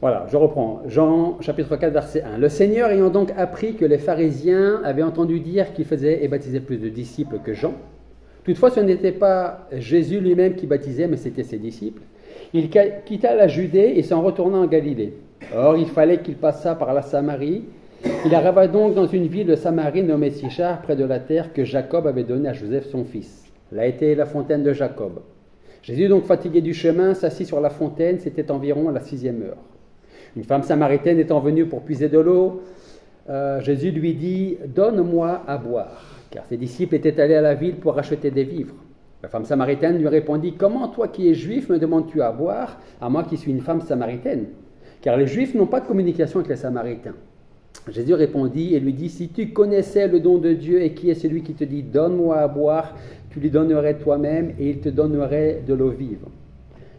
Voilà, je reprends. Jean chapitre 4, verset 1. Le Seigneur ayant donc appris que les pharisiens avaient entendu dire qu'il faisait et baptisait plus de disciples que Jean, toutefois ce n'était pas Jésus lui-même qui baptisait, mais c'était ses disciples, il quitta la Judée et s'en retourna en Galilée. Or, il fallait qu'il passât par la Samarie. Il arriva donc dans une ville de Samarie nommée Sichar, près de la terre que Jacob avait donnée à Joseph son fils. Là était la fontaine de Jacob. Jésus, donc fatigué du chemin, s'assit sur la fontaine, c'était environ la 6e heure. Une femme samaritaine étant venue pour puiser de l'eau, Jésus lui dit « Donne-moi à boire », car ses disciples étaient allés à la ville pour acheter des vivres. La femme samaritaine lui répondit « Comment toi qui es juif me demandes-tu à boire, à moi qui suis une femme samaritaine ?» Car les Juifs n'ont pas de communication avec les Samaritains. Jésus répondit et lui dit, « Si tu connaissais le don de Dieu et qui est celui qui te dit, donne-moi à boire, tu lui donnerais toi-même et il te donnerait de l'eau vive. »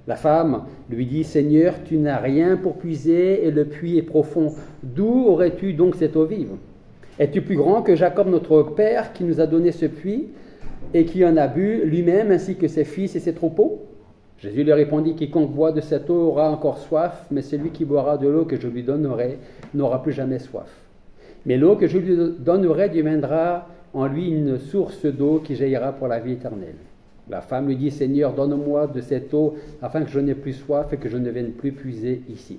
La femme lui dit, « Seigneur, tu n'as rien pour puiser et le puits est profond. D'où aurais-tu donc cette eau vive? Es-tu plus grand que Jacob notre père qui nous a donné ce puits et qui en a bu lui-même ainsi que ses fils et ses troupeaux ?» Jésus lui répondit, « Quiconque boit de cette eau aura encore soif, mais celui qui boira de l'eau que je lui donnerai n'aura plus jamais soif. Mais l'eau que je lui donnerai deviendra en lui une source d'eau qui jaillira pour la vie éternelle. » La femme lui dit, « Seigneur, donne-moi de cette eau afin que je n'ai plus soif et que je ne vienne plus puiser ici. »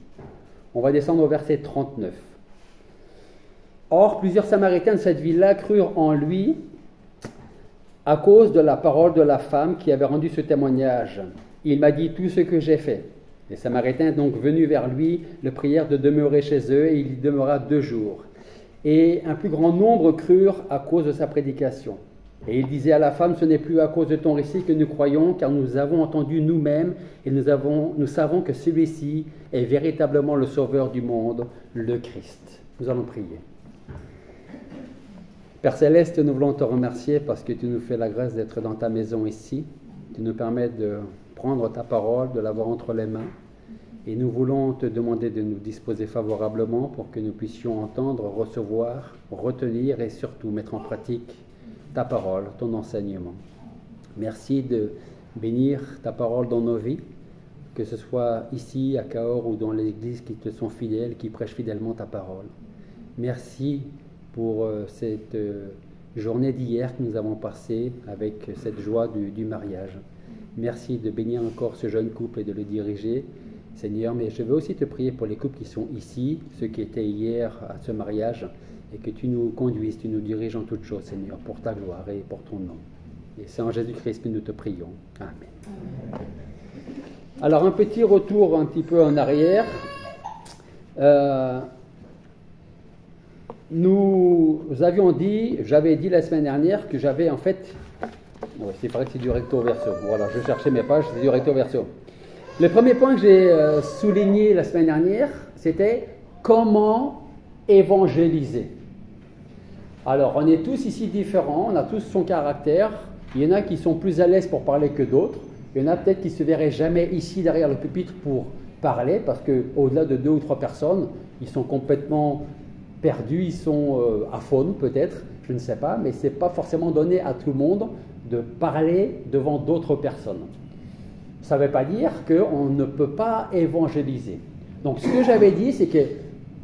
On va descendre au verset 39. Or, plusieurs Samaritains de cette ville-là crurent en lui à cause de la parole de la femme qui avait rendu ce témoignage. Il m'a dit tout ce que j'ai fait. Les Samaritains, donc venus vers lui, le prièrent de demeurer chez eux, et il y demeura 2 jours. Et un plus grand nombre crurent à cause de sa prédication. Et il disait à la femme, « Ce n'est plus à cause de ton récit que nous croyons, car nous avons entendu nous-mêmes, et nous savons que celui-ci est véritablement le Sauveur du monde, le Christ. » Nous allons prier. Père Céleste, nous voulons te remercier parce que tu nous fais la grâce d'être dans ta maison ici. Tu nous permets de prendre ta parole, de l'avoir entre les mains. Et nous voulons te demander de nous disposer favorablement pour que nous puissions entendre, recevoir, retenir et surtout mettre en pratique ta parole, ton enseignement. Merci de bénir ta parole dans nos vies, que ce soit ici à Cahors ou dans les églises qui te sont fidèles, qui prêchent fidèlement ta parole. Merci pour cette journée d'hier que nous avons passée avec cette joie du mariage. Merci de bénir encore ce jeune couple et de le diriger, Seigneur, mais je veux aussi te prier pour les couples qui sont ici, ceux qui étaient hier à ce mariage, et que tu nous conduises, tu nous diriges en toutes choses, Seigneur, pour ta gloire et pour ton nom. Et c'est en Jésus-Christ que nous te prions. Amen. Alors, un petit retour un petit peu en arrière. Nous avions dit, j'avais dit la semaine dernière que j'avais en fait... Ouais, c'est vrai que c'est du recto verso. Voilà, je cherchais mes pages, c'est du recto verso. Le premier point que j'ai souligné la semaine dernière, c'était comment évangéliser. Alors, on est tous ici différents, on a tous son caractère. Il y en a qui sont plus à l'aise pour parler que d'autres. Il y en a peut-être qui ne se verraient jamais ici derrière le pupitre pour parler, parce qu'au-delà de 2 ou 3 personnes, ils sont complètement perdus, ils sont aphones peut-être, je ne sais pas, mais ce n'est pas forcément donné à tout le monde de parler devant d'autres personnes. Ça ne veut pas dire qu'on ne peut pas évangéliser. Donc ce que j'avais dit, c'est que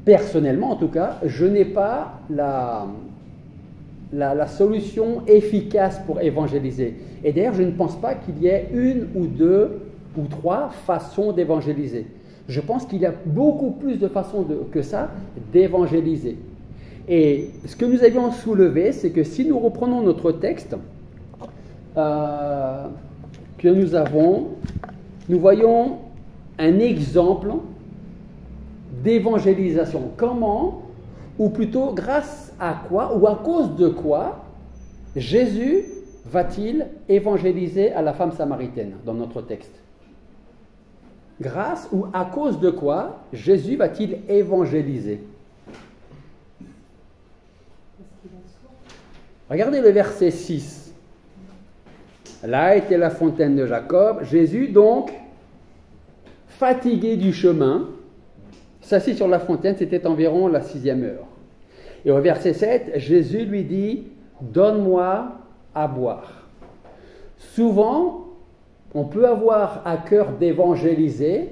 personnellement en tout cas, je n'ai pas la solution efficace pour évangéliser. Et d'ailleurs, je ne pense pas qu'il y ait 1 ou 2 ou 3 façons d'évangéliser. Je pense qu'il y a beaucoup plus de façons que ça d'évangéliser. Et ce que nous avions soulevé, c'est que si nous reprenons notre texte que nous avons, nous voyons un exemple d'évangélisation. Comment, ou plutôt grâce à quoi, ou à cause de quoi, Jésus va-t-il évangéliser à la femme samaritaine dans notre texte? Grâce ou à cause de quoi Jésus va-t-il évangéliser? Regardez le verset 6. Là était la fontaine de Jacob. Jésus, donc, fatigué du chemin, s'assit sur la fontaine, c'était environ la 6e heure. Et au verset 7, Jésus lui dit, « Donne-moi à boire. » Souvent, on peut avoir à cœur d'évangéliser,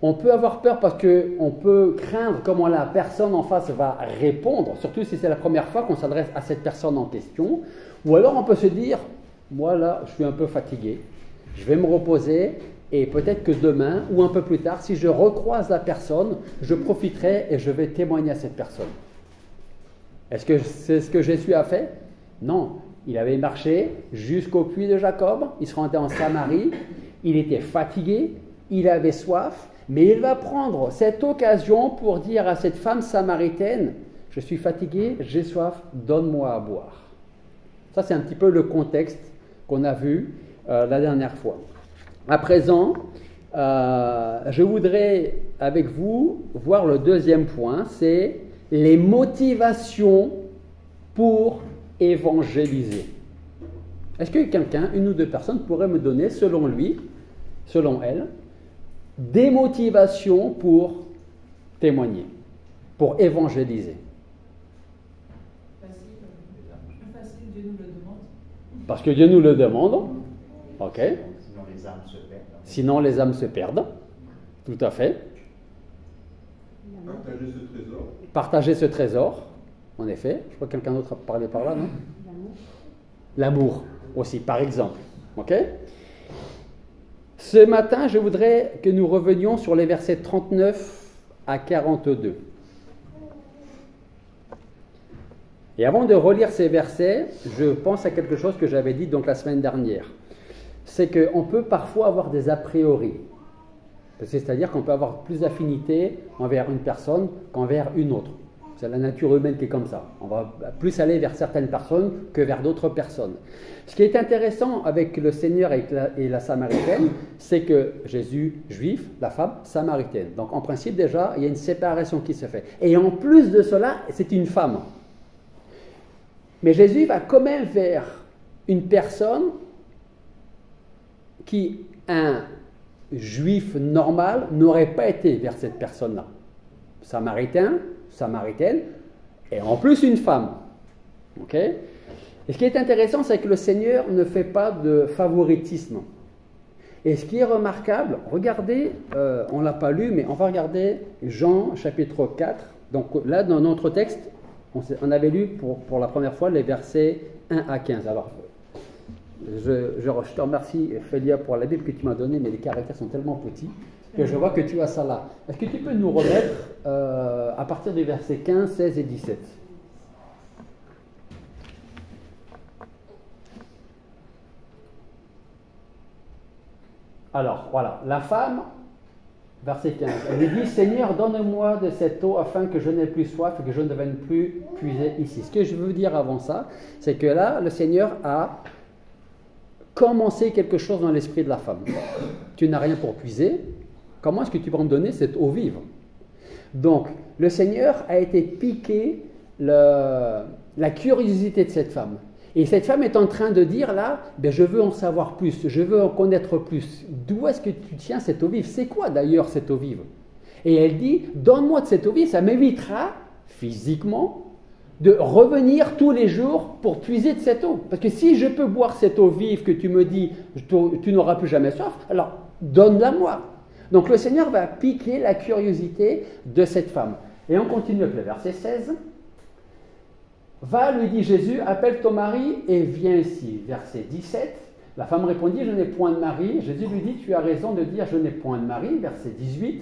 On peut avoir peur parce qu'on peut craindre comment la personne en face va répondre, surtout si c'est la première fois qu'on s'adresse à cette personne en question. Ou alors on peut se dire, moi là, je suis un peu fatigué, je vais me reposer et peut-être que demain ou un peu plus tard, si je recroise la personne, je profiterai et je vais témoigner à cette personne. Est-ce que c'est ce que Jésus a fait? Non. Il avait marché jusqu'au puits de Jacob, il se rendait en Samarie, il était fatigué, il avait soif, mais il va prendre cette occasion pour dire à cette femme samaritaine, je suis fatigué, j'ai soif, donne-moi à boire. Ça, c'est un petit peu le contexte qu'on a vu la dernière fois. À présent, je voudrais avec vous voir le deuxième point, c'est les motivations pour évangéliser. Est-ce que quelqu'un, une ou deux personnes, pourrait me donner, selon lui, selon elle, des motivations pour témoigner, pour évangéliser? Facile, Dieu nous le demande. Parce que Dieu nous le demande. Ok. Sinon les âmes se perdent. Sinon les âmes se perdent. Tout à fait. Partager ce trésor. Partager ce trésor, en effet. Je crois que quelqu'un d'autre a parlé par là, non? L'amour aussi, par exemple. Ok? Ce matin, je voudrais que nous revenions sur les versets 39 à 42. Et avant de relire ces versets, je pense à quelque chose que j'avais dit donc la semaine dernière. C'est qu'on peut parfois avoir des a priori. C'est-à-dire qu'on peut avoir plus d'affinité envers une personne qu'envers une autre. C'est la nature humaine qui est comme ça. On va plus aller vers certaines personnes que vers d'autres personnes. Ce qui est intéressant avec le Seigneur et la Samaritaine, c'est que Jésus, juif, la femme, samaritaine. Donc en principe déjà, il y a une séparation qui se fait. Et en plus de cela, c'est une femme. Mais Jésus va quand même vers une personne qui, un juif normal, n'aurait pas été vers cette personne-là. Samaritain, samaritaine, et en plus une femme. Ok? Et ce qui est intéressant, c'est que le Seigneur ne fait pas de favoritisme. Et ce qui est remarquable, regardez, on ne l'a pas lu, mais on va regarder Jean chapitre 4. Donc là, dans notre texte, on avait lu pour la première fois les versets 1 à 15. Alors, je te remercie, Félia, pour la Bible que tu m'as donnée, mais les caractères sont tellement petits que je vois que tu as ça là. Est-ce que tu peux nous remettre à partir des versets 15, 16 et 17? Alors, voilà, la femme, verset 15, elle lui dit, Seigneur, donne-moi de cette eau afin que je n'ai plus soif et que je ne devienne plus puiser ici. Ce que je veux dire avant ça, c'est que là, le Seigneur a commencé quelque chose dans l'esprit de la femme. Tu n'as rien pour puiser, comment est-ce que tu vas me donner cette eau vive? Donc, le Seigneur a été piqué la curiosité de cette femme. Et cette femme est en train de dire là, ben je veux en savoir plus, je veux en connaître plus. D'où est-ce que tu tiens cette eau vive? C'est quoi d'ailleurs cette eau vive? Et elle dit, donne-moi de cette eau vive, ça m'évitera physiquement de revenir tous les jours pour puiser de cette eau. Parce que si je peux boire cette eau vive que tu me dis, tu n'auras plus jamais soif, alors donne-la moi. Donc le Seigneur va piquer la curiosité de cette femme. Et on continue avec le verset 16. Va, lui dit Jésus, appelle ton mari et viens ici. Verset 17. La femme répondit, je n'ai point de mari. Jésus lui dit, tu as raison de dire, je n'ai point de mari. Verset 18.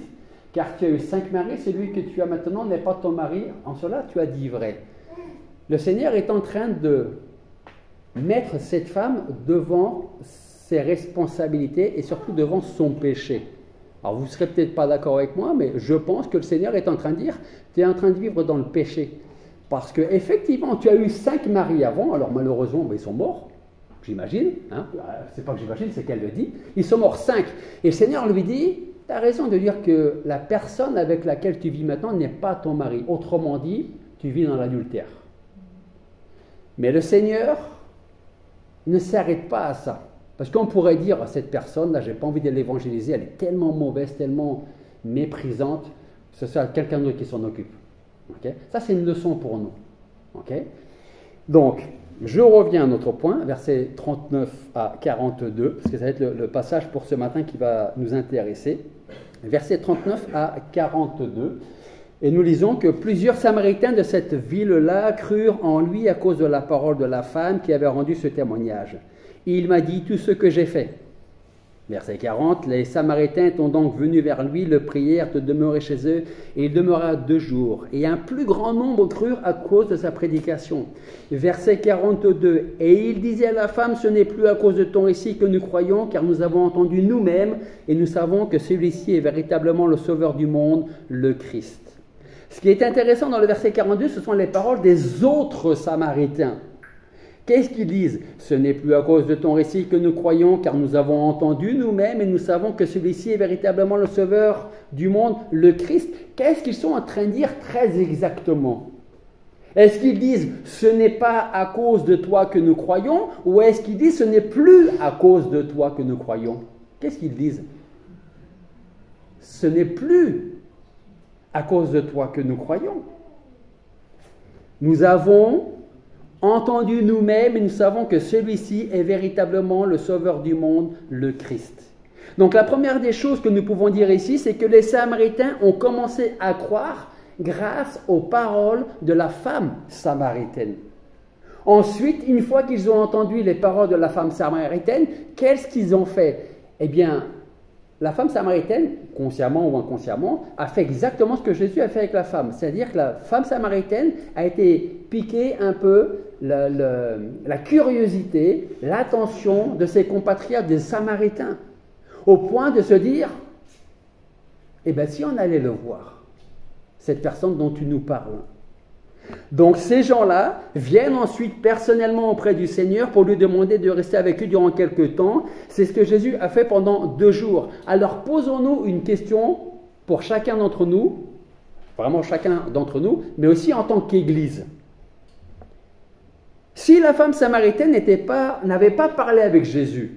Car tu as eu 5 maris, celui que tu as maintenant n'est pas ton mari. En cela, tu as dit vrai. Le Seigneur est en train de mettre cette femme devant ses responsabilités et surtout devant son péché. Alors vous ne serez peut-être pas d'accord avec moi, mais je pense que le Seigneur est en train de dire, tu es en train de vivre dans le péché. Parce qu'effectivement, tu as eu 5 maris avant, alors malheureusement, ben, ils sont morts, j'imagine. Hein, c'est pas que j'imagine, c'est qu'elle le dit. Ils sont morts 5. Et le Seigneur lui dit, tu as raison de dire que la personne avec laquelle tu vis maintenant n'est pas ton mari. Autrement dit, tu vis dans l'adultère. Mais le Seigneur ne s'arrête pas à ça. Parce qu'on pourrait dire à cette personne, là, je n'ai pas envie de l'évangéliser, elle est tellement mauvaise, tellement méprisante, que ce soit quelqu'un d'autre qui s'en occupe. Okay? Ça, c'est une leçon pour nous. Okay? Donc, je reviens à notre point, versets 39 à 42, parce que ça va être le passage pour ce matin qui va nous intéresser. versets 39 à 42. Et nous lisons que plusieurs Samaritains de cette ville-là crurent en lui à cause de la parole de la femme qui avait rendu ce témoignage. Il m'a dit tout ce que j'ai fait. Verset 40, les Samaritains étant donc venus vers lui, le prièrent de demeurer chez eux, et il demeura 2 jours. Et un plus grand nombre crurent à cause de sa prédication. Verset 42, et il disait à la femme, ce n'est plus à cause de ton récit que nous croyons, car nous avons entendu nous-mêmes, et nous savons que celui-ci est véritablement le Sauveur du monde, le Christ. Ce qui est intéressant dans le verset 42, ce sont les paroles des autres Samaritains. Qu'est-ce qu'ils disent? Ce n'est plus à cause de ton récit que nous croyons, car nous avons entendu nous-mêmes et nous savons que celui-ci est véritablement le Sauveur du monde, le Christ. Qu'est-ce qu'ils sont en train de dire très exactement? Est-ce qu'ils disent ce n'est pas à cause de toi que nous croyons, ou est-ce qu'ils disent ce n'est plus à cause de toi que nous croyons? Qu'est-ce qu'ils disent? Ce n'est plus à cause de toi que nous croyons. Nous avons entendu nous-mêmes et nous savons que celui-ci est véritablement le Sauveur du monde, le Christ. Donc la première des choses que nous pouvons dire ici, c'est que les Samaritains ont commencé à croire grâce aux paroles de la femme samaritaine. Ensuite, une fois qu'ils ont entendu les paroles de la femme samaritaine, qu'est-ce qu'ils ont fait? Eh bien, la femme samaritaine, consciemment ou inconsciemment, a fait exactement ce que Jésus a fait avec la femme. C'est-à-dire que la femme samaritaine a été piquée un peu la curiosité, l'attention de ses compatriotes des Samaritains, au point de se dire, eh bien si on allait le voir, cette personne dont tu nous parles. Donc ces gens-là viennent ensuite personnellement auprès du Seigneur pour lui demander de rester avec eux durant quelques temps. C'est ce que Jésus a fait pendant 2 jours. Alors posons-nous une question pour chacun d'entre nous, vraiment chacun d'entre nous, mais aussi en tant qu'Église. Si la femme samaritaine n'avait pas parlé avec Jésus,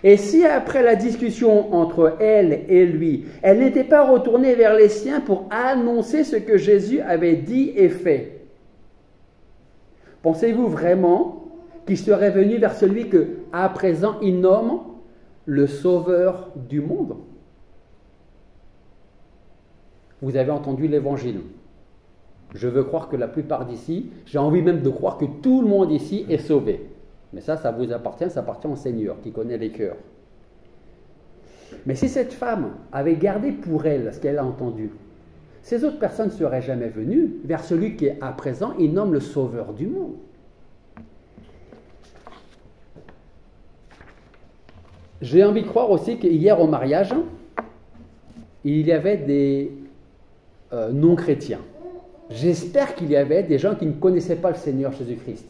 et si après la discussion entre elle et lui, elle n'était pas retournée vers les siens pour annoncer ce que Jésus avait dit et fait, pensez-vous vraiment qu'il serait venu vers celui que, à présent, il nomme le Sauveur du monde? Vous avez entendu l'Évangile. Je veux croire que la plupart d'ici, j'ai envie même de croire que tout le monde ici est sauvé. Mais ça vous appartient, ça appartient au Seigneur qui connaît les cœurs. Mais si cette femme avait gardé pour elle ce qu'elle a entendu, ces autres personnes ne seraient jamais venues vers celui qui, à présent, il nomme le Sauveur du monde. J'ai envie de croire aussi qu'hier au mariage, il y avait des non-chrétiens. J'espère qu'il y avait des gens qui ne connaissaient pas le Seigneur Jésus-Christ.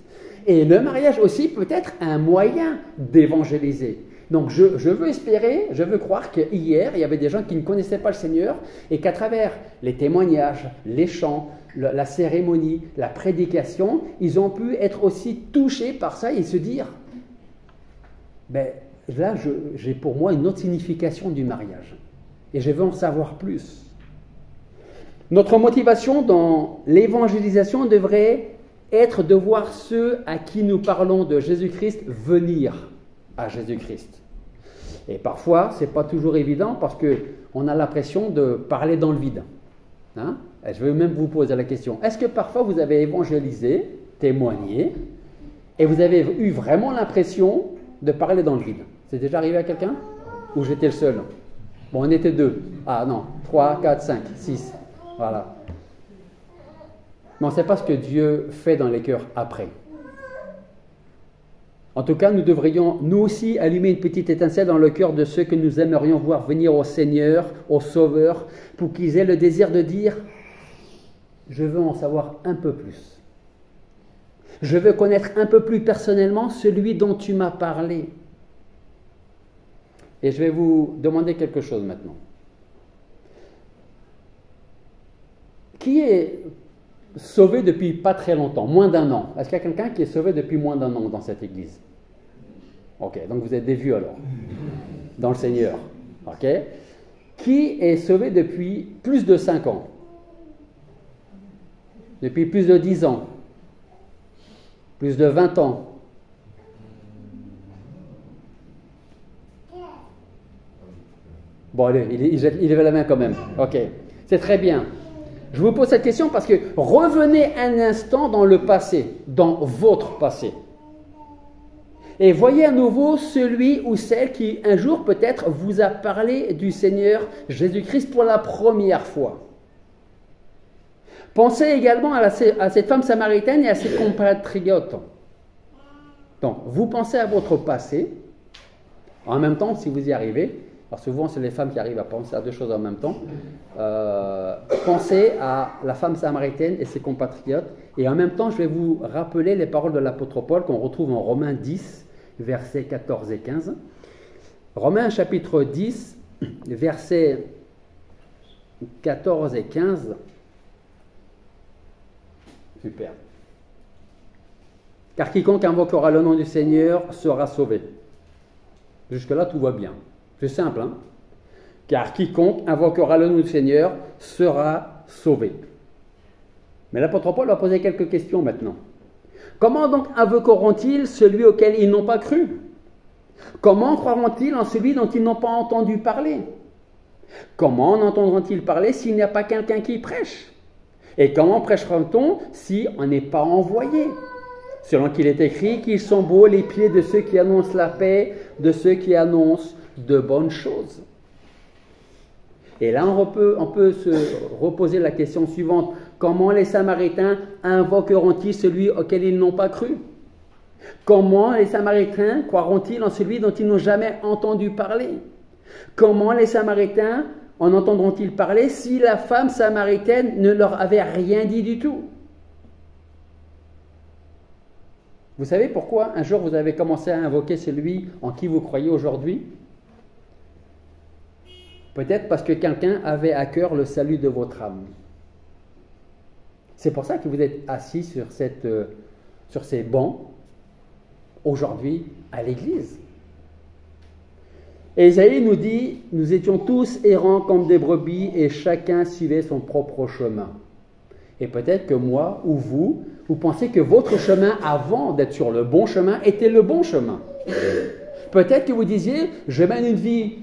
Et le mariage aussi peut être un moyen d'évangéliser. Donc je veux espérer, je veux croire qu'hier, il y avait des gens qui ne connaissaient pas le Seigneur et qu'à travers les témoignages, les chants, la cérémonie, la prédication, ils ont pu être aussi touchés par ça et se dire, ben là, j'ai pour moi une autre signification du mariage. Et je veux en savoir plus. Notre motivation dans l'évangélisation devrait être de voir ceux à qui nous parlons de Jésus-Christ venir à Jésus-Christ. Et parfois, ce n'est pas toujours évident parce qu'on a l'impression de parler dans le vide. Hein? Et je vais même vous poser la question, est-ce que parfois vous avez évangélisé, témoigné, et vous avez eu vraiment l'impression de parler dans le vide? C'est déjà arrivé à quelqu'un? Ou j'étais le seul? Bon, on était 2. Ah non, 3, 4, 5, 6. Voilà. Mais on ne sait pas ce que Dieu fait dans les cœurs après. En tout cas, nous devrions, nous aussi, allumer une petite étincelle dans le cœur de ceux que nous aimerions voir venir au Seigneur, au Sauveur, pour qu'ils aient le désir de dire « Je veux en savoir un peu plus. Je veux connaître un peu plus personnellement celui dont tu m'as parlé. » Et je vais vous demander quelque chose maintenant. Qui est sauvé depuis pas très longtemps, moins d'1 an? Est-ce qu'il y a quelqu'un qui est sauvé depuis moins d'1 an dans cette église? Ok, donc vous êtes des vieux alors, dans le Seigneur. Ok. Qui est sauvé depuis plus de 5 ans? Depuis plus de 10 ans? Plus de 20 ans? Bon, allez, il lève la main quand même. Ok, c'est très bien. Je vous pose cette question parce que revenez un instant dans le passé, dans votre passé. Et voyez à nouveau celui ou celle qui un jour peut-être vous a parlé du Seigneur Jésus-Christ pour la première fois. Pensez également à cette femme samaritaine et à ses compatriotes. Donc, vous pensez à votre passé, en même temps, si vous y arrivez, alors souvent c'est les femmes qui arrivent à penser à deux choses en même temps, pensez à la femme samaritaine et ses compatriotes, et en même temps, je vais vous rappeler les paroles de l'apôtre Paul qu'on retrouve en Romains 10, versets 14 et 15. Romains chapitre 10, versets 14 et 15. Super. Car quiconque invoquera le nom du Seigneur sera sauvé. Jusque-là, tout va bien. C'est simple, hein? Car quiconque invoquera le nom du Seigneur sera sauvé. Mais l'apôtre Paul va poser quelques questions maintenant. Comment donc invoqueront-ils celui auquel ils n'ont pas cru? Comment croiront-ils en celui dont ils n'ont pas entendu parler? Comment en entendront-ils parler s'il n'y a pas quelqu'un qui prêche? Et comment prêchera-t-on si on n'est pas envoyé? Selon qu'il est écrit qu'ils sont beaux les pieds de ceux qui annoncent la paix, de ceux qui annoncent de bonnes choses. Et là, on peut se reposer la question suivante. Comment les Samaritains invoqueront-ils celui auquel ils n'ont pas cru? Comment les Samaritains croiront-ils en celui dont ils n'ont jamais entendu parler? Comment les Samaritains en entendront-ils parler si la femme samaritaine ne leur avait rien dit du tout? Vous savez pourquoi un jour vous avez commencé à invoquer celui en qui vous croyez aujourd'hui? Peut-être parce que quelqu'un avait à cœur le salut de votre âme. C'est pour ça que vous êtes assis sur ces bancs aujourd'hui à l'église. Ésaïe nous dit, nous étions tous errants comme des brebis et chacun suivait son propre chemin. Et peut-être que moi ou vous pensez que votre chemin avant d'être sur le bon chemin était le bon chemin. Peut-être que vous disiez, je mène une vie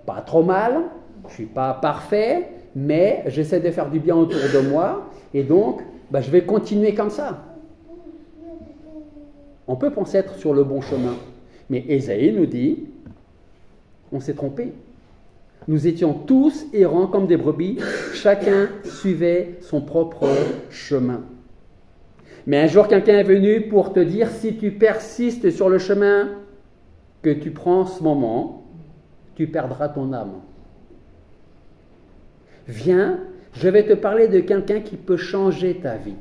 pas trop mal, je ne suis pas parfait, mais j'essaie de faire du bien autour de moi et donc je vais continuer comme ça. On peut penser être sur le bon chemin, mais Ésaïe nous dit, on s'est trompé. Nous étions tous errants comme des brebis, chacun suivait son propre chemin. Mais un jour, quelqu'un est venu pour te dire, si tu persistes sur le chemin que tu prends en ce moment, tu perdras ton âme. Viens, je vais te parler de quelqu'un qui peut changer ta vie.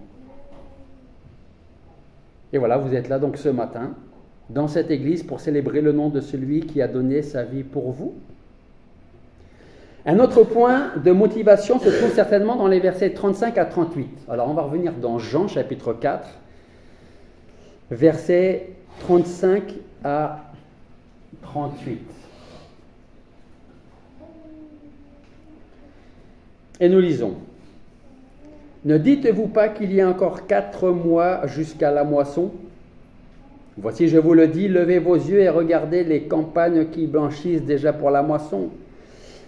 Et voilà, vous êtes là donc ce matin, dans cette église, pour célébrer le nom de celui qui a donné sa vie pour vous. Un autre point de motivation se trouve certainement dans les versets 35 à 38. Alors on va revenir dans Jean chapitre 4, versets 35 à 38. Et nous lisons. Ne dites-vous pas qu'il y a encore 4 mois jusqu'à la moisson? Voici, je vous le dis, levez vos yeux et regardez les campagnes qui blanchissent déjà pour la moisson.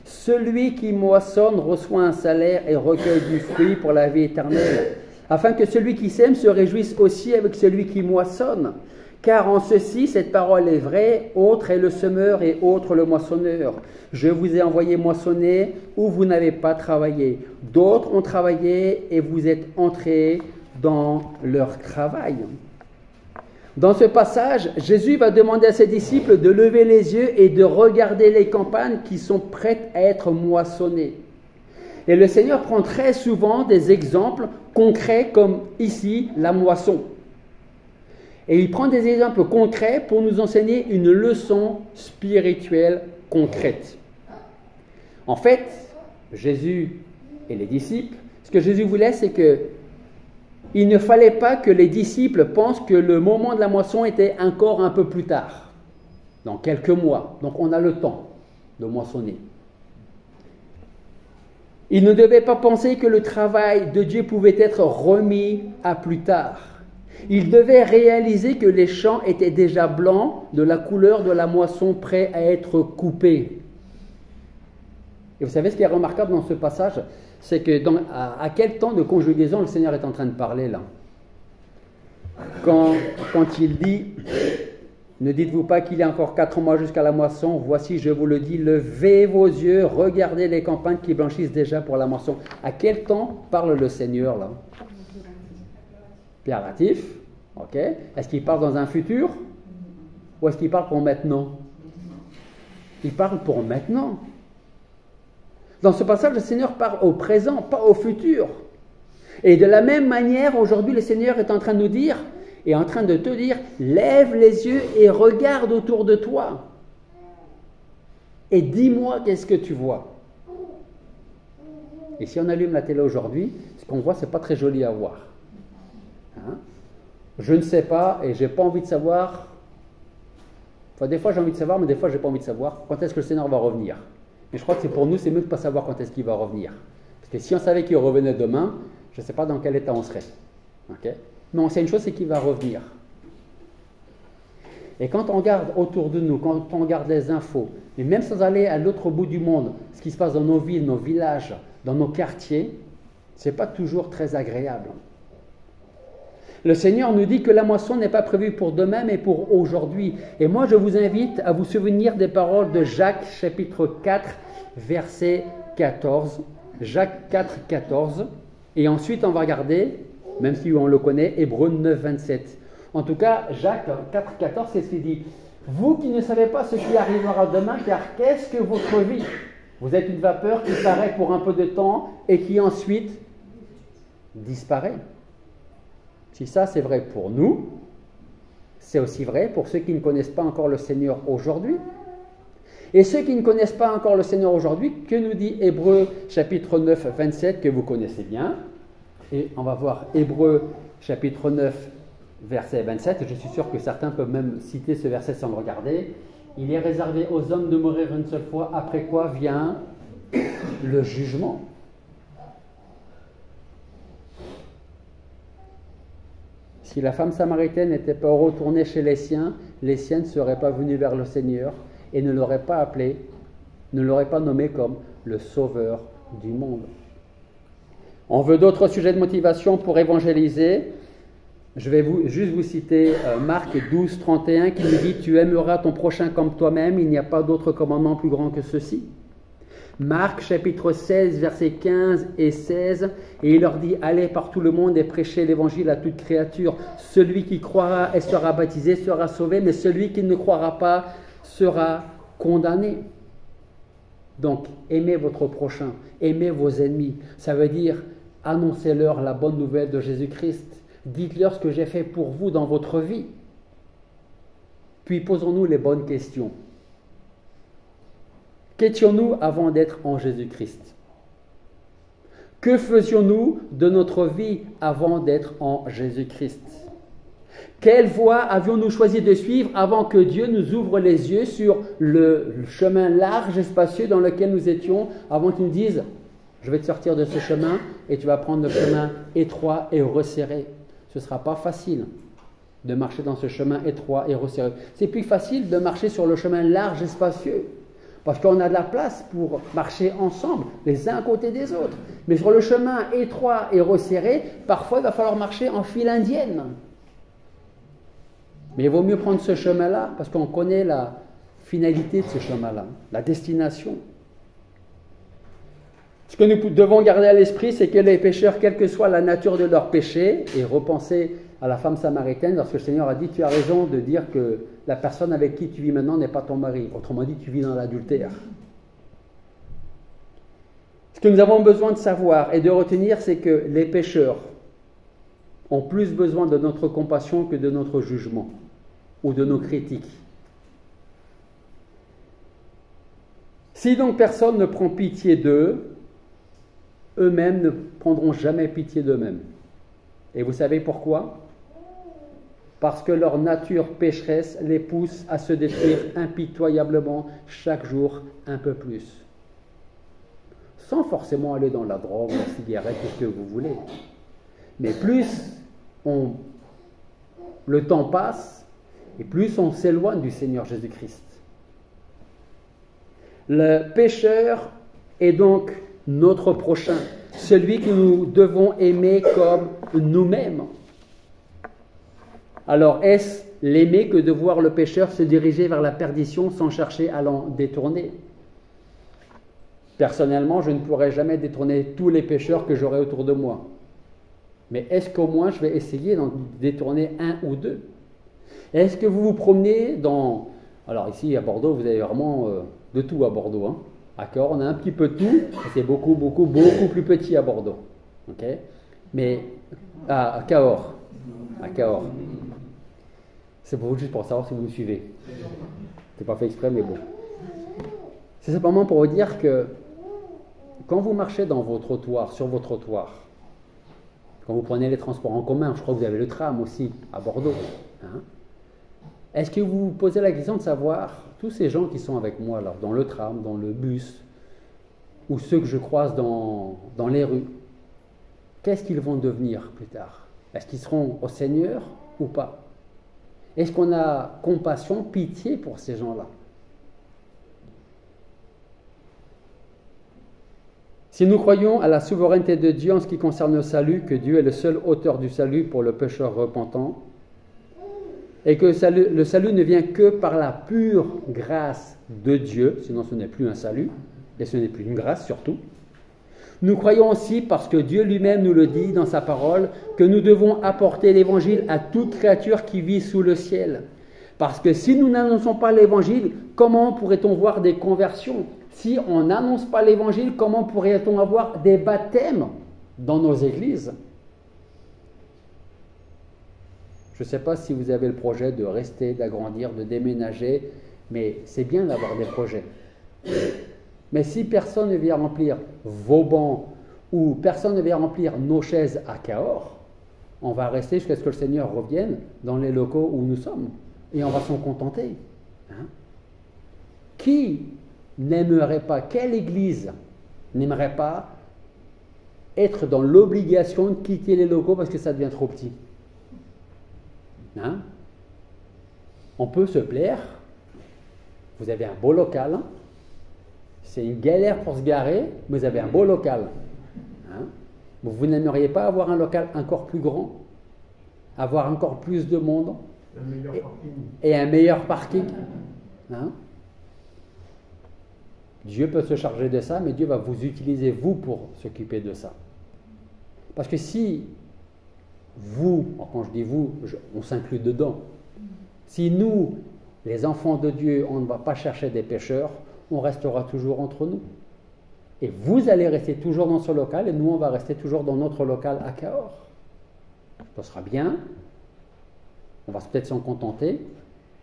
Celui qui moissonne reçoit un salaire et recueille du fruit pour la vie éternelle, afin que celui qui sème se réjouisse aussi avec celui qui moissonne. Car en ceci, cette parole est vraie, autre est le semeur et autre le moissonneur. Je vous ai envoyé moissonner où vous n'avez pas travaillé. D'autres ont travaillé et vous êtes entrés dans leur travail. Dans ce passage, Jésus va demander à ses disciples de lever les yeux et de regarder les campagnes qui sont prêtes à être moissonnées. Et le Seigneur prend très souvent des exemples concrets comme ici, la moisson. Et il prend des exemples concrets pour nous enseigner une leçon spirituelle concrète. En fait, Jésus et les disciples, ce que Jésus voulait, c'est que il ne fallait pas que les disciples pensent que le moment de la moisson était encore un peu plus tard, dans quelques mois. Donc on a le temps de moissonner. Ils ne devaient pas penser que le travail de Dieu pouvait être remis à plus tard. Ils devaient réaliser que les champs étaient déjà blancs, de la couleur de la moisson, prêts à être coupés. Et vous savez ce qui est remarquable dans ce passage, c'est que à quel temps de conjugaison le Seigneur est en train de parler là? Quand il dit, ne dites-vous pas qu'il y a encore 4 mois jusqu'à la moisson, voici je vous le dis, levez vos yeux, regardez les campagnes qui blanchissent déjà pour la moisson. À quel temps parle le Seigneur là? Impératif, ok. Est-ce qu'il parle dans un futur? Ou est-ce qu'il parle pour maintenant? Il parle pour maintenant. Dans ce passage, le Seigneur parle au présent, pas au futur. Et de la même manière, aujourd'hui, le Seigneur est en train de nous dire, est en train de te dire, lève les yeux et regarde autour de toi. Et dis-moi qu'est-ce que tu vois. Et si on allume la télé aujourd'hui, ce qu'on voit, c'est pas très joli à voir. Hein? Je ne sais pas et j'ai pas envie de savoir. Enfin, des fois j'ai envie de savoir, mais des fois j'ai pas envie de savoir quand est-ce que le Seigneur va revenir. Mais je crois que c'est pour nous, c'est mieux de ne pas savoir quand est-ce qu'il va revenir. Parce que si on savait qu'il revenait demain, je ne sais pas dans quel état on serait. Okay? Mais on sait une chose, c'est qu'il va revenir. Et quand on regarde autour de nous, quand on regarde les infos, et même sans aller à l'autre bout du monde, ce qui se passe dans nos villes, nos villages, dans nos quartiers, ce n'est pas toujours très agréable. Le Seigneur nous dit que la moisson n'est pas prévue pour demain, mais pour aujourd'hui. Et moi, je vous invite à vous souvenir des paroles de Jacques, chapitre 4, verset 14. Jacques 4, 14. Et ensuite, on va regarder, même si on le connaît, Hébreux 9, 27. En tout cas, Jacques 4, 14, c'est ce qu'il dit. Vous qui ne savez pas ce qui arrivera demain, car qu'est-ce que votre vie? Vous êtes une vapeur qui paraît pour un peu de temps et qui ensuite disparaît. Si ça c'est vrai pour nous, c'est aussi vrai pour ceux qui ne connaissent pas encore le Seigneur aujourd'hui. Et ceux qui ne connaissent pas encore le Seigneur aujourd'hui, que nous dit Hébreux chapitre 9, 27, que vous connaissez bien. Et on va voir Hébreux chapitre 9, verset 27. Je suis sûr que certains peuvent même citer ce verset sans le regarder. Il est réservé aux hommes de mourir une seule fois, après quoi vient le jugement. Si la femme samaritaine n'était pas retournée chez les siens ne seraient pas venus vers le Seigneur et ne l'auraient pas appelé, ne l'auraient pas nommé comme le sauveur du monde. On veut d'autres sujets de motivation pour évangéliser. Je vais juste vous citer Marc 12, 31 qui nous dit « Tu aimeras ton prochain comme toi-même, il n'y a pas d'autre commandement plus grand que ceci. » Marc chapitre 16, versets 15 et 16, et il leur dit « Allez par tout le monde et prêchez l'évangile à toute créature. Celui qui croira et sera baptisé sera sauvé, mais celui qui ne croira pas sera condamné. » Donc, aimez votre prochain, aimez vos ennemis. Ça veut dire, annoncez-leur la bonne nouvelle de Jésus-Christ. Dites-leur ce que j'ai fait pour vous dans votre vie. Puis posons-nous les bonnes questions. Qu'étions-nous avant d'être en Jésus-Christ? Que faisions-nous de notre vie avant d'être en Jésus-Christ? Quelle voie avions-nous choisi de suivre avant que Dieu nous ouvre les yeux sur le chemin large et spacieux dans lequel nous étions, avant qu'il nous dise « Je vais te sortir de ce chemin et tu vas prendre le chemin étroit et resserré. » Ce ne sera pas facile de marcher dans ce chemin étroit et resserré. C'est plus facile de marcher sur le chemin large et spacieux. Parce qu'on a de la place pour marcher ensemble, les uns à côté des autres. Mais sur le chemin étroit et resserré, parfois il va falloir marcher en file indienne. Mais il vaut mieux prendre ce chemin-là, parce qu'on connaît la finalité de ce chemin-là, la destination. Ce que nous devons garder à l'esprit, c'est que les pécheurs, quelle que soit la nature de leur péché, et repenser à la femme samaritaine, lorsque le Seigneur a dit, tu as raison de dire que la personne avec qui tu vis maintenant n'est pas ton mari. Autrement dit, tu vis dans l'adultère. Ce que nous avons besoin de savoir et de retenir, c'est que les pécheurs ont plus besoin de notre compassion que de notre jugement ou de nos critiques. Si donc personne ne prend pitié d'eux, eux-mêmes ne prendront jamais pitié d'eux-mêmes. Et vous savez pourquoi? Parce que leur nature pécheresse les pousse à se détruire impitoyablement chaque jour un peu plus. Sans forcément aller dans la drogue, la cigarette, tout ce que vous voulez. Mais plus le temps passe, et plus on s'éloigne du Seigneur Jésus-Christ. Le pécheur est donc notre prochain, celui que nous devons aimer comme nous-mêmes. Alors, est-ce l'aimer que de voir le pécheur se diriger vers la perdition sans chercher à l'en détourner? Personnellement, je ne pourrais jamais détourner tous les pécheurs que j'aurai autour de moi. Mais est-ce qu'au moins je vais essayer d'en détourner un ou deux? Est-ce que vous vous promenez dans... Alors ici à Bordeaux, vous avez vraiment de tout à Bordeaux. Hein. À Cahors, on a un petit peu de tout. C'est beaucoup plus petit à Bordeaux. Okay, mais à Cahors. À Cahors. C'est juste pour savoir si vous me suivez. C'est pas fait exprès, mais bon. C'est simplement pour vous dire que quand vous marchez dans vos trottoirs, sur vos trottoirs, quand vous prenez les transports en commun, je crois que vous avez le tram aussi à Bordeaux, hein, est-ce que vous vous posez la question de savoir, tous ces gens qui sont avec moi là, dans le tram, dans le bus, ou ceux que je croise dans les rues, qu'est-ce qu'ils vont devenir plus tard? Est-ce qu'ils seront au Seigneur ou pas? Est-ce qu'on a compassion, pitié pour ces gens-là? Si nous croyons à la souveraineté de Dieu en ce qui concerne le salut, que Dieu est le seul auteur du salut pour le pécheur repentant, et que le salut ne vient que par la pure grâce de Dieu, sinon ce n'est plus un salut, et ce n'est plus une grâce surtout, nous croyons aussi, parce que Dieu lui-même nous le dit dans sa parole, que nous devons apporter l'évangile à toute créature qui vit sous le ciel. Parce que si nous n'annonçons pas l'évangile, comment pourrait-on voir des conversions? Si on n'annonce pas l'évangile, comment pourrait-on avoir des baptêmes dans nos églises? Je ne sais pas si vous avez le projet de rester, d'agrandir, de déménager, mais c'est bien d'avoir des projets. Mais si personne ne vient remplir vos bancs ou personne ne vient remplir nos chaises à Cahors, on va rester jusqu'à ce que le Seigneur revienne dans les locaux où nous sommes. Et on va s'en contenter. Hein? Qui n'aimerait pas, quelle église n'aimerait pas être dans l'obligation de quitter les locaux parce que ça devient trop petit? Hein? On peut se plaire. Vous avez un beau local. Hein? C'est une galère pour se garer, mais vous avez un beau local. Hein? Vous n'aimeriez pas avoir un local encore plus grand? Avoir encore plus de monde? Et un meilleur parking? Hein? Dieu peut se charger de ça, mais Dieu va vous utiliser, vous, pour s'occuper de ça. Parce que si vous, quand je dis vous, on s'inclut dedans, si nous, les enfants de Dieu, on ne va pas chercher des pécheurs, on restera toujours entre nous. Et vous allez rester toujours dans ce local, et nous, on va rester toujours dans notre local à Cahors. Ça sera bien, on va peut-être s'en contenter.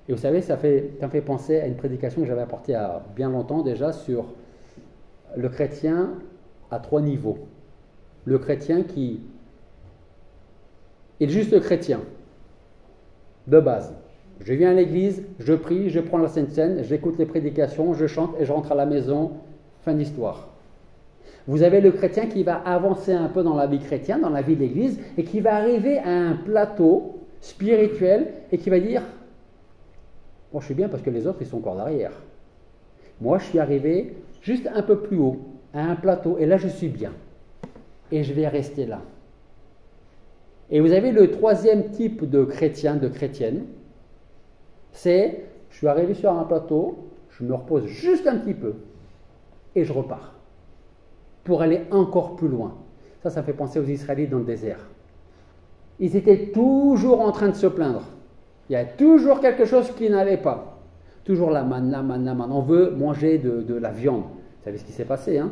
Et vous savez, ça me fait penser à une prédication que j'avais apportée il y a bien longtemps déjà sur le chrétien à 3 niveaux. Le chrétien qui est juste le chrétien, de base. Je viens à l'église, je prie, je prends la Sainte Seine, j'écoute les prédications, je chante et je rentre à la maison, fin d'histoire. Vous avez le chrétien qui va avancer un peu dans la vie chrétienne, dans la vie de l'église, et qui va arriver à un plateau spirituel et qui va dire: bon, je suis bien parce que les autres, ils sont encore derrière. Moi, je suis arrivé juste un peu plus haut, à un plateau, et là, je suis bien. Et je vais rester là. Et vous avez le 3e type de chrétien, de chrétienne, c'est: je suis arrivé sur un plateau, je me repose juste un petit peu, et je repars, pour aller encore plus loin. Ça fait penser aux Israélites dans le désert. Ils étaient toujours en train de se plaindre. Il y a toujours quelque chose qui n'allait pas. Toujours la manna. On veut manger de la viande. Vous savez ce qui s'est passé, hein?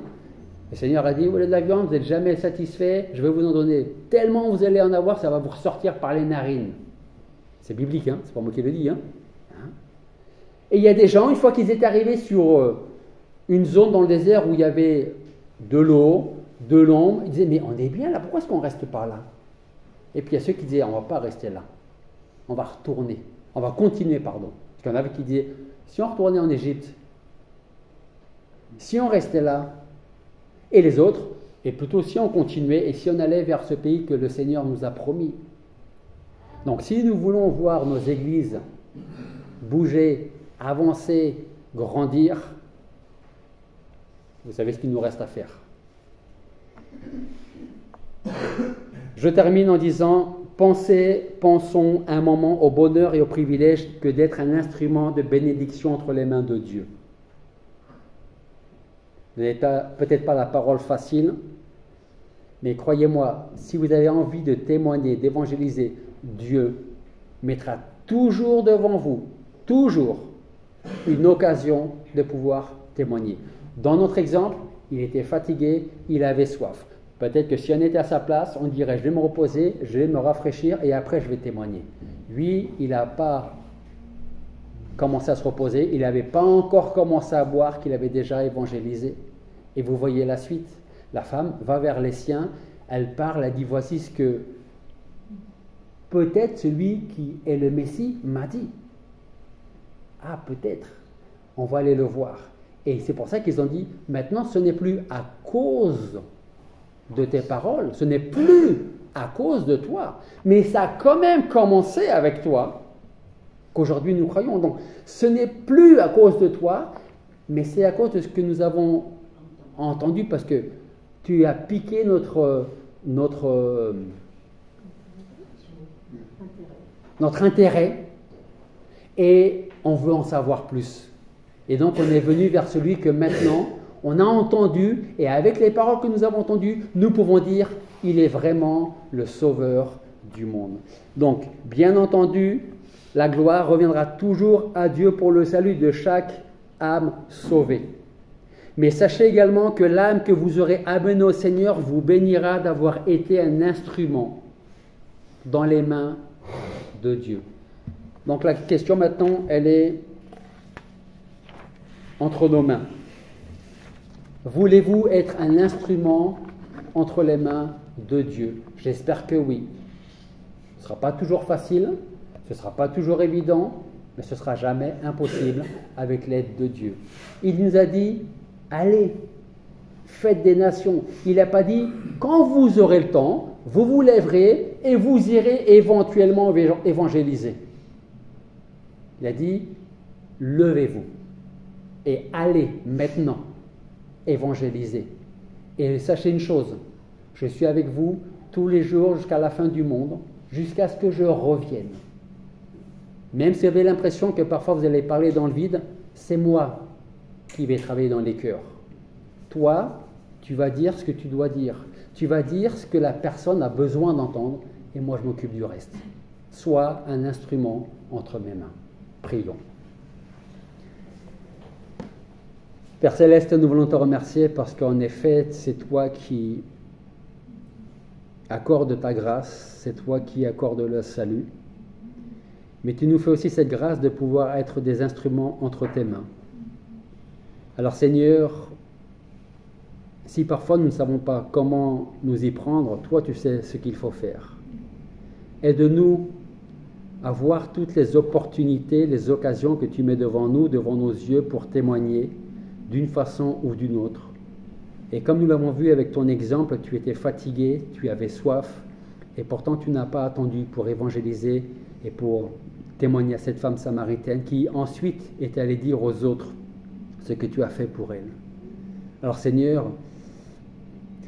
Le Seigneur a dit: vous voulez de la viande, vous n'êtes jamais satisfait, je vais vous en donner. Tellement vous allez en avoir, ça va vous ressortir par les narines. C'est biblique, hein? C'est pas moi qui le dis. Hein? Et il y a des gens, une fois qu'ils étaient arrivés sur une zone dans le désert où il y avait de l'eau, de l'ombre, ils disaient: mais on est bien là, pourquoi est-ce qu'on ne reste pas là? Et puis il y a ceux qui disaient: on ne va pas rester là. On va retourner. On va continuer, pardon. Parce qu'il y en avait qui disaient: si on retournait en Égypte, si on restait là, et les autres, et plutôt si on continuait, et si on allait vers ce pays que le Seigneur nous a promis. Donc si nous voulons voir nos églises bouger, avancer, grandir, Vous savez ce qu'il nous reste à faire. Je termine en disant, pensons un moment au bonheur et au privilège que d'être un instrument de bénédiction entre les mains de Dieu. Vous n'avez peut-être pas la parole facile, mais croyez-moi, si vous avez envie de témoigner, d'évangéliser, Dieu mettra toujours devant vous, toujours, une occasion de pouvoir témoigner. Dans notre exemple, il était fatigué, il avait soif. Peut-être que si on était à sa place, on dirait, je vais me reposer, je vais me rafraîchir et après je vais témoigner. Lui, il n'a pas commencé à se reposer, il n'avait pas encore commencé à boire, qu'il avait déjà évangélisé. Et vous voyez la suite. La femme va vers les siens, elle parle, elle dit, voici ce que peut-être celui qui est le Messie m'a dit. Ah, peut-être, on va aller le voir. Et c'est pour ça qu'ils ont dit, maintenant ce n'est plus à cause de tes paroles, ce n'est plus à cause de toi, mais ça a quand même commencé avec toi, qu'aujourd'hui nous croyons. Donc ce n'est plus à cause de toi, mais c'est à cause de ce que nous avons entendu, parce que tu as piqué notre intérêt, et on veut en savoir plus. Et donc on est venu vers celui que maintenant on a entendu, et avec les paroles que nous avons entendues, nous pouvons dire, il est vraiment le sauveur du monde. Donc, bien entendu, la gloire reviendra toujours à Dieu pour le salut de chaque âme sauvée. Mais sachez également que l'âme que vous aurez amenée au Seigneur vous bénira d'avoir été un instrument dans les mains de Dieu. Donc la question maintenant, elle est entre nos mains. Voulez-vous être un instrument entre les mains de Dieu? J'espère que oui. Ce ne sera pas toujours facile, ce ne sera pas toujours évident, mais ce ne sera jamais impossible avec l'aide de Dieu. Il nous a dit, allez, faites des nations. Il n'a pas dit, quand vous aurez le temps, vous vous lèverez et vous irez éventuellement évangéliser. Il a dit, levez-vous et allez maintenant évangéliser. Et sachez une chose, je suis avec vous tous les jours jusqu'à la fin du monde, jusqu'à ce que je revienne. Même si vous avez l'impression que parfois vous allez parler dans le vide, c'est moi qui vais travailler dans les cœurs. Toi, tu vas dire ce que tu dois dire. Tu vas dire ce que la personne a besoin d'entendre, et moi je m'occupe du reste. Sois un instrument entre mes mains. Prions. Père Céleste, nous voulons te remercier parce qu'en effet, c'est toi qui accordes ta grâce, c'est toi qui accordes le salut. Mais tu nous fais aussi cette grâce de pouvoir être des instruments entre tes mains. Alors Seigneur, si parfois nous ne savons pas comment nous y prendre, toi tu sais ce qu'il faut faire. Aide-nous à voir toutes les opportunités, les occasions que tu mets devant nous, devant nos yeux pour témoigner d'une façon ou d'une autre. Et comme nous l'avons vu avec ton exemple, tu étais fatigué, tu avais soif, et pourtant tu n'as pas attendu pour évangéliser et pour témoigner à cette femme samaritaine qui ensuite est allée dire aux autres ce que tu as fait pour elle. Alors Seigneur,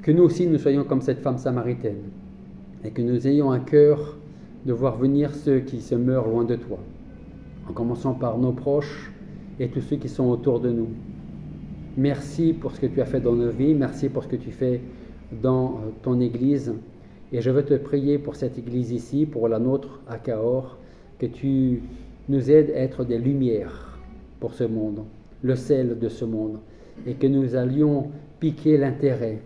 que nous aussi nous soyons comme cette femme samaritaine et que nous ayons un cœur de voir venir ceux qui se meurent loin de toi, en commençant par nos proches et tous ceux qui sont autour de nous. Merci pour ce que tu as fait dans nos vies, merci pour ce que tu fais dans ton Église, et je veux te prier pour cette Église ici, pour la nôtre à Cahors, que tu nous aides à être des lumières pour ce monde, le sel de ce monde, et que nous allions piquer l'intérêt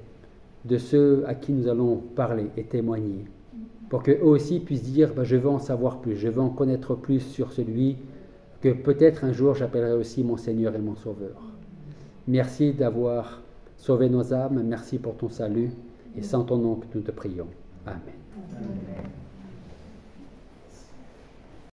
de ceux à qui nous allons parler et témoigner, pour qu'eux aussi puissent dire, je veux en savoir plus, je veux en connaître plus sur celui que peut-être un jour j'appellerai aussi mon Seigneur et mon Sauveur. Merci d'avoir sauvé nos âmes, merci pour ton salut, et c'est en ton nom que nous te prions. Amen. Amen.